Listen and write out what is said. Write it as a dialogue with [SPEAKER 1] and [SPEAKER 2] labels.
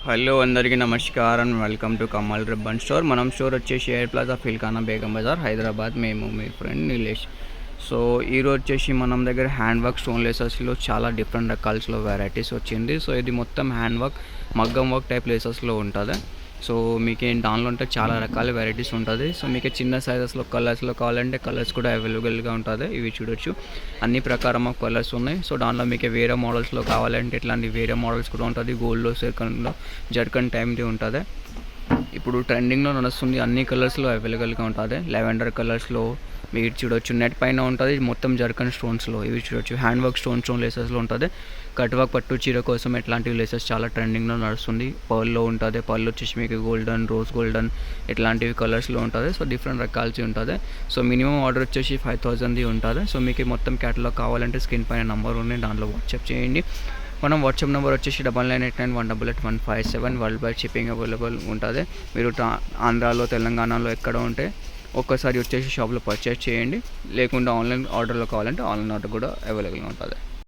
[SPEAKER 1] Hello అందరికీ నమస్కారం. Welcome to Kamal ribbon store. మనం స్టోర్ వచ్చేసి ఎయిర్ ప్లాజా ఫిల్ఖానా బేగం బజార్ హైదరాబాద్. మేము మీ ఫ్రెండ్ నిలేష్. సో ఈరోజు వచ్చేసి మనం దగ్గర హ్యాండ్ వర్క్ స్టోన్ లేసెస్లో చాలా డిఫరెంట్ రకాల్స్లో వెరైటీస్ వచ్చింది. సో ఇది మొత్తం హ్యాండ్ వర్క్ మగ్గం వర్క్ టైప్ లేసెస్లో ఉంటుంది. సో మీకు దానిలో ఉంటే చాలా రకాల వెరైటీస్ ఉంటుంది. సో మీకు చిన్న సైజెస్లో కలర్స్లో కావాలంటే కలర్స్ కూడా అవైలబుల్గా ఉంటుంది. ఇవి చూడొచ్చు, అన్ని ప్రకారం ఆఫ్ కలర్స్ ఉన్నాయి. సో దానిలో మీకు వేరే మోడల్స్లో కావాలంటే ఇట్లాంటి వేరే మోడల్స్ కూడా ఉంటుంది. గోల్డ్లో సెకండ్లో జర్కన్ టైమ్ది ఉంటుంది. ఇప్పుడు ట్రెండింగ్లో నడుస్తుంది, అన్ని కలర్స్లో అవైలబుల్గా ఉంటుంది. లెవెండర్ కలర్స్లో మీరు చూడొచ్చు, నెట్ పైన ఉంటుంది, మొత్తం జర్కన్ స్టోన్స్లో. ఇవి చూడొచ్చు, హ్యాండ్ వర్క్ స్టోన్ లేసెస్లో ఉంటుంది. కట్ వర్క్ పట్టు చీర కోసం ఇట్లాంటివి లేసెస్ చాలా ట్రెండింగ్లో నడుస్తుంది. పర్ల్లో ఉంటుంది. పర్ల్ వచ్చేసి మీకు గోల్డెన్, రోజ్ గోల్డెన్ ఇట్లాంటివి కలర్స్లో ఉంటుంది. సో డిఫరెంట్ రకాల్సి ఉంటుంది. సో మినిమం ఆర్డర్ వచ్చేసి 5000 ఉంటుంది. సో మీకు మొత్తం క్యాటలాగ్ కావాలంటే స్క్రీన్ పైన నెంబర్ ఉంది, దాంట్లో వాట్సాప్ చేయండి. మనం వాట్సాప్ నెంబర్ వచ్చేసి 9989188157. వరల్డ్ వైడ్ షిప్పింగ్ అవైలబుల్ ఉంటుంది. మీరు ఆంధ్రాలో తెలంగాణలో ఎక్కడ ఉంటే ఒక్కసారి వచ్చేసి షాప్లో పర్చేస్ చేయండి. లేకుండా ఆన్లైన్ ఆర్డర్లో కావాలంటే ఆన్లైన్ ఆర్డర్ కూడా అవైలబుల్గా ఉంటుంది.